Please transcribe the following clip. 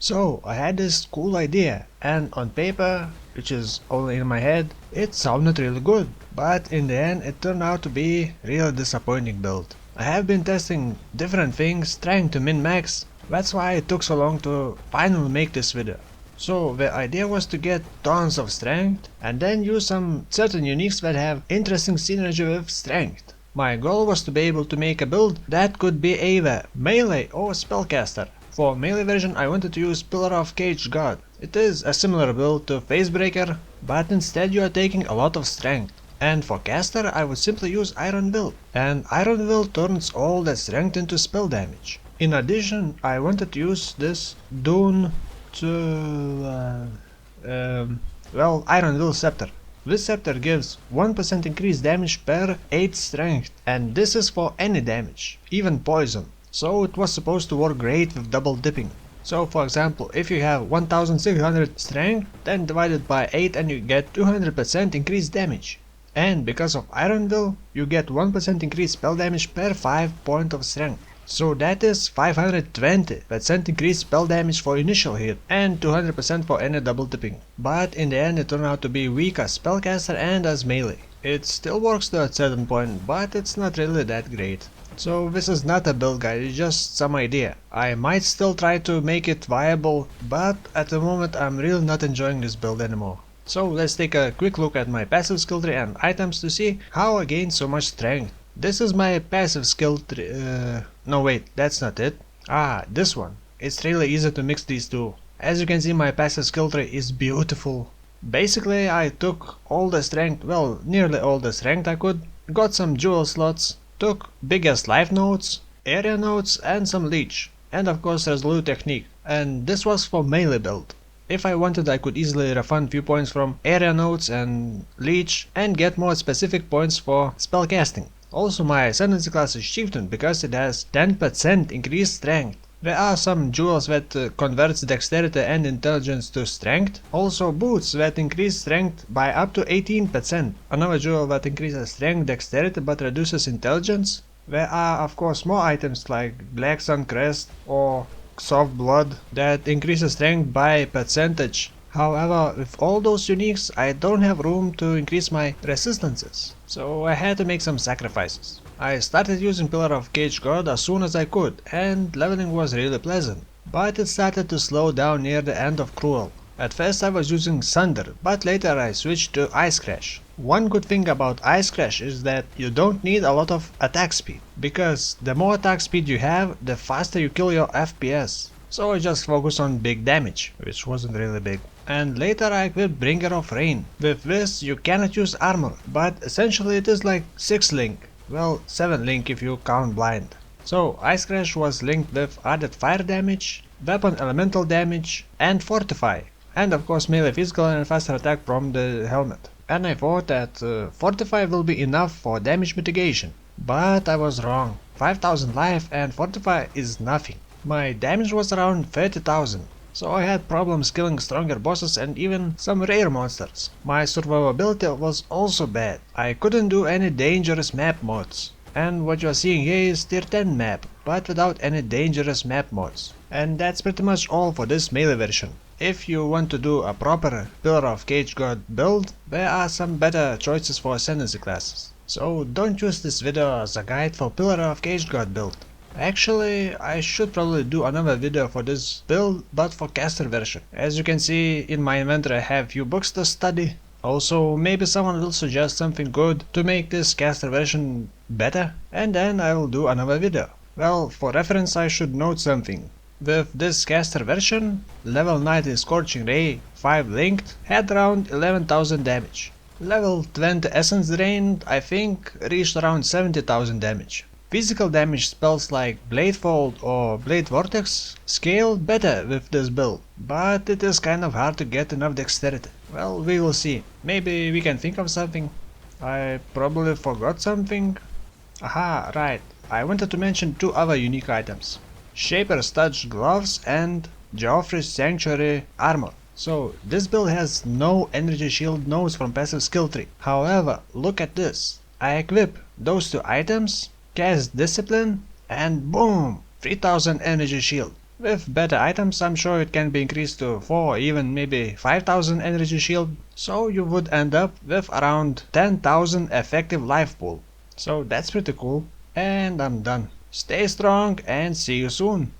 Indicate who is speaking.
Speaker 1: So I had this cool idea, and on paper, which is only in my head, it sounded really good. But in the end it turned out to be really disappointing build. I have been testing different things, trying to min-max. That's why it took so long to finally make this video. So the idea was to get tons of strength and then use some certain uniques that have interesting synergy with strength. My goal was to be able to make a build that could be either melee or spellcaster. For melee version I wanted to use Pillar of Cage God. It is a similar build to Facebreaker, but instead you are taking a lot of strength. And for caster I would simply use Iron Will, and Iron Will turns all that strength into spell damage. In addition I wanted to use this Dune to Iron Will Scepter. This scepter gives 1% increased damage per 8 strength, and this is for any damage, even poison. So it was supposed to work great with double dipping. So for example, if you have 1600 strength, then divided by 8 and you get 200% increased damage. And because of Iron Will, you get 1% increased spell damage per 5 point of strength. So that is 520% increased spell damage for initial hit and 200% for any double dipping. But in the end it turned out to be weak as spellcaster and as melee. It still works to a certain point, but it's not really that great. So this is not a build guide, it's just some idea. I might still try to make it viable, but at the moment I'm really not enjoying this build anymore. So let's take a quick look at my passive skill tree and items to see how I gained so much strength. This is my passive skill tree, no wait, that's not it. This one. It's really easy to mix these two. As you can see, my passive skill tree is beautiful. Basically I took all the strength, well, nearly all the strength I could, got some jewel slots, took biggest life nodes, area nodes and some leech, and of course resolute technique, and this was for melee build. If I wanted I could easily refund few points from area nodes and leech and get more specific points for spellcasting. Also my ascendancy class is Chieftain because it has 10% increased strength. There are some jewels that converts dexterity and intelligence to strength. Also boots that increase strength by up to 18%. Another jewel that increases strength, dexterity but reduces intelligence. There are of course more items like Black Sun Crest or Soft Blood that increases strength by percentage. However, with all those uniques I don't have room to increase my resistances. So I had to make some sacrifices. I started using Pillar of Cage God as soon as I could, and leveling was really pleasant. But it started to slow down near the end of Cruel. At first I was using Thunder, but later I switched to Ice Crash. One good thing about Ice Crash is that you don't need a lot of attack speed, because the more attack speed you have, the faster you kill your FPS. So I just focused on big damage, which wasn't really big. And later I equipped Bringer of Rain. With this you cannot use armor, but essentially it is like 6 link. Well, 7 link if you count blind. So Ice Crash was linked with added fire damage, weapon elemental damage and fortify. And of course melee physical and faster attack from the helmet. And I thought that fortify will be enough for damage mitigation. But I was wrong. 5000 life and fortify is nothing. My damage was around 30,000. So I had problems killing stronger bosses and even some rare monsters. My survivability was also bad. I couldn't do any dangerous map mods. And what you are seeing here is tier 10 map, but without any dangerous map mods. And that's pretty much all for this melee version. If you want to do a proper Pillar of Cage God build, there are some better choices for ascendancy classes. So don't use this video as a guide for Pillar of Cage God build. Actually, I should probably do another video for this build, but for caster version. As you can see, in my inventory I have few books to study. Also, maybe someone will suggest something good to make this caster version better, and then I will do another video. Well, for reference I should note something. With this caster version, level 90 Scorching Ray 5 linked had around 11,000 damage. Level 20 Essence Drain I think reached around 70,000 damage. Physical damage spells like Blade Fold or Blade Vortex scale better with this build, but it is kind of hard to get enough dexterity. Well, we will see. Maybe we can think of something. I probably forgot something. Aha, right. I wanted to mention 2 other unique items. Shaper's Touch Gloves and Geoffrey's Sanctuary Armor. So this build has no energy shield nodes from passive skill tree. However, look at this. I equip those 2 items, cast Discipline, and boom! 3000 energy shield. With better items I'm sure it can be increased to 4 even maybe 5000 energy shield, so you would end up with around 10,000 effective life pool. So that's pretty cool. And I'm done. Stay strong and see you soon.